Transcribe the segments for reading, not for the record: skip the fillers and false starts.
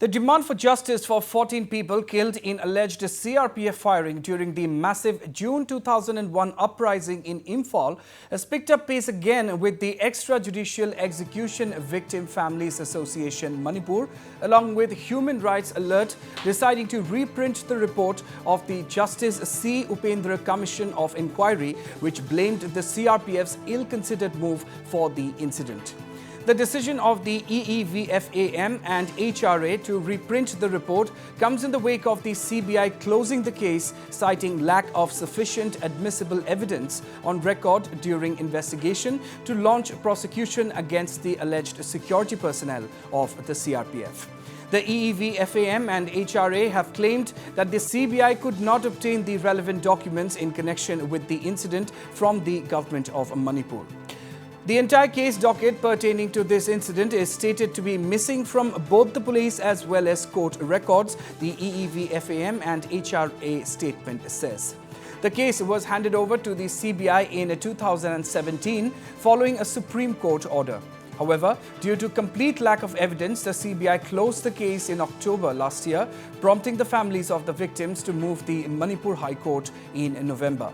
The demand for justice for 14 people killed in alleged CRPF firing during the massive June 2001 uprising in Imphal has picked up pace again, with the Extrajudicial Execution Victim Families Association Manipur, along with Human Rights Alert, deciding to reprint the report of the Justice C. Upendra Commission of Inquiry, which blamed the CRPF's ill-considered move for the incident. The decision of the EEVFAM and HRA to reprint the report comes in the wake of the CBI closing the case, citing lack of sufficient admissible evidence on record during investigation to launch prosecution against the alleged security personnel of the CRPF. The EEVFAM and HRA have claimed that the CBI could not obtain the relevant documents in connection with the incident from the government of Manipur. The entire case docket pertaining to this incident is stated to be missing from both the police as well as court records, the EEVFAM and HRA statement says. The case was handed over to the CBI in 2017 following a Supreme Court order. However, due to complete lack of evidence, the CBI closed the case in October last year, prompting the families of the victims to move the Manipur High Court in November.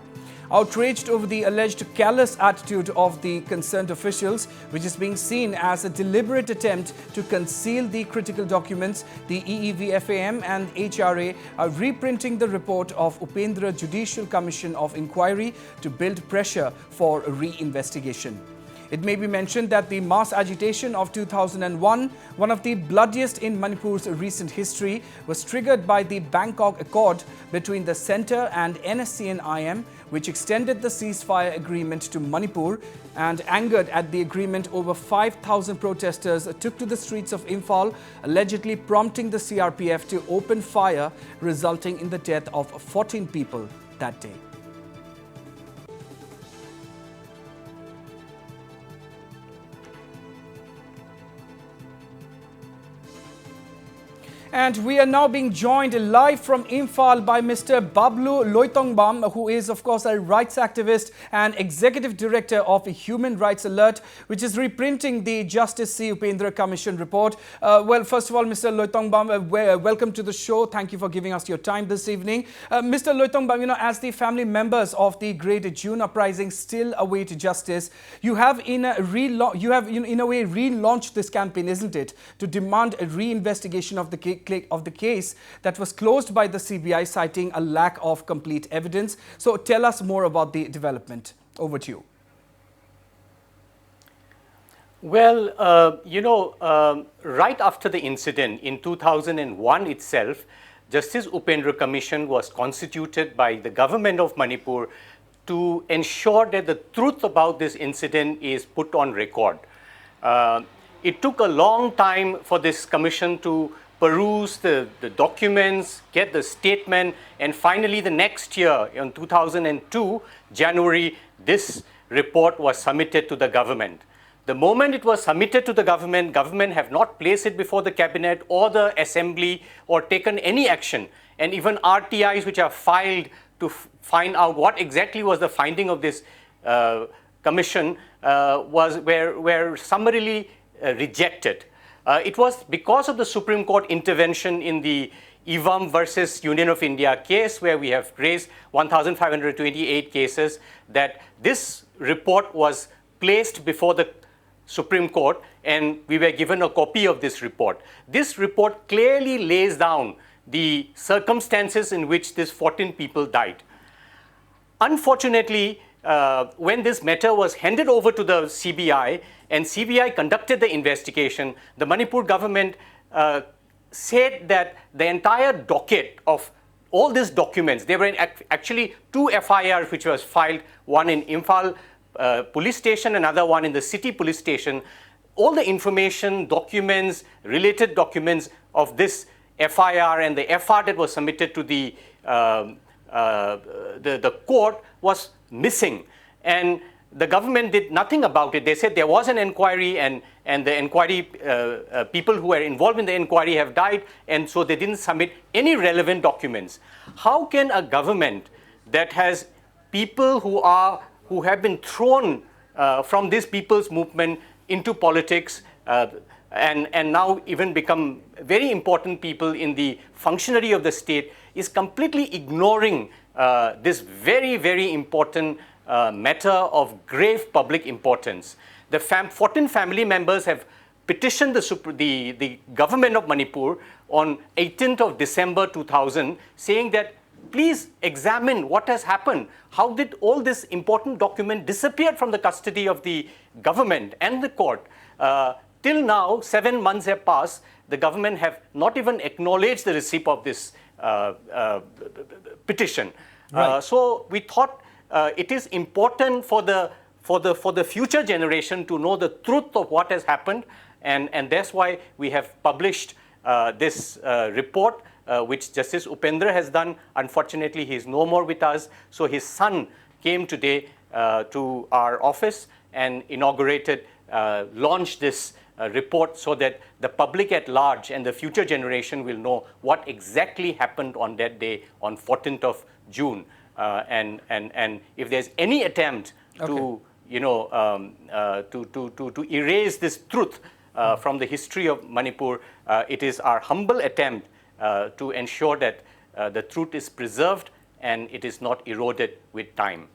Outraged over the alleged callous attitude of the concerned officials, which is being seen as a deliberate attempt to conceal the critical documents, the EEVFAM and HRA are reprinting the report of Upendra Judicial Commission of Inquiry to build pressure for a re-investigation. It may be mentioned that the mass agitation of 2001, one of the bloodiest in Manipur's recent history, was triggered by the Bangkok Accord between the centre and NSCN-IM, which extended the ceasefire agreement to Manipur, and angered at the agreement, over 5,000 protesters took to the streets of Imphal, allegedly prompting the CRPF to open fire, resulting in the death of 14 people that day. And we are now being joined live from Imphal by Mr. Bablu Loitongbam, who is, of course, a rights activist and executive director of Human Rights Alert, which is reprinting the Justice C. Upendra Commission report. Well, first of all, Mr. Loitongbam, welcome to the show. Thank you for giving us your time this evening. Mr. Loitongbam, as the family members of the Great June Uprising still await justice, you have in a way relaunched this campaign, isn't it, to demand a re-investigation of the case that was closed by the CBI, citing a lack of complete evidence. So tell us more about the development. Over to you. Well, right after the incident in 2001 itself, Justice Upendra Commission was constituted by the government of Manipur to ensure that the truth about this incident is put on record. It took a long time for this commission to peruse the documents, get the statement, and finally the next year, in 2002, January, this report was submitted to the government. The moment it was submitted to the government have not placed it before the cabinet or the assembly or taken any action. And even RTIs which are filed to find out what exactly was the finding of this commission were summarily rejected. It was because of the Supreme Court intervention in the EEVFAM versus Union of India case, where we have raised 1,528 cases, that this report was placed before the Supreme Court, and we were given a copy of this report. This report clearly lays down the circumstances in which these 14 people died. Unfortunately, when this matter was handed over to the CBI and CBI conducted the investigation, the Manipur government said that the entire docket of all these documents, there were actually 2 FIRs which was filed, one in Imphal police station, another one in the city police station. All the information, documents, related documents of this FIR and the FR that was submitted to the court was missing, and the government did nothing about it. They said there was an inquiry, and the inquiry people who were involved in the inquiry have died, and so they didn't submit any relevant documents. How can a government that has people who have been thrown from this people's movement into politics, and now even become very important people in the functionary of the state, is completely ignoring this very, very important matter of grave public importance. The 14 family members have petitioned the government of Manipur on 18th of December 2000, saying that please examine what has happened. How did all this important document disappear from the custody of the government and the court? Till now, 7 months have passed. The government have not even acknowledged the receipt of this petition. Right. So we thought it is important for the future generation to know the truth of what has happened, and that's why we have published this report, which Justice Upendra has done. Unfortunately, he is no more with us. So his son came today to our office and inaugurated, launched this report so that the public at large and the future generation will know what exactly happened on that day, on 14th of June. And if there's any attempt to, to erase this truth from the history of Manipur, it is our humble attempt to ensure that the truth is preserved and it is not eroded with time.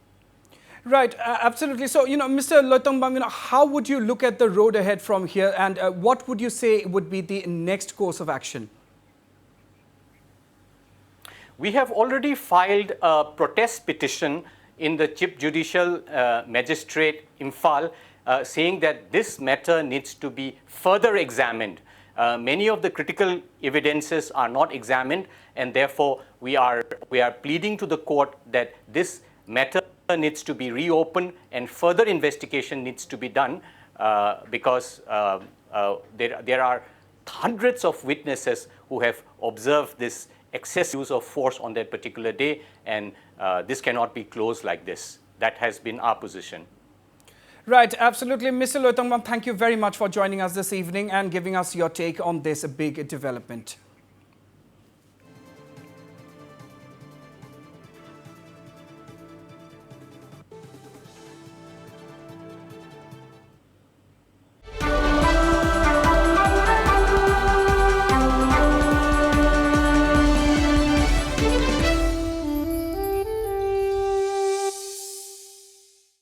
Right, absolutely. So, Mr. Loitongbam, how would you look at the road ahead from here, and what would you say would be the next course of action? We have already filed a protest petition in the Chief Judicial Magistrate, Imphal, saying that this matter needs to be further examined. Many of the critical evidences are not examined, and therefore we are pleading to the court that this matter needs to be reopened and further investigation needs to be done, because there are hundreds of witnesses who have observed this excessive use of force on that particular day, and this cannot be closed like this. That has been our position. Right, absolutely. Mr. Loitongbam, thank you very much for joining us this evening and giving us your take on this big development.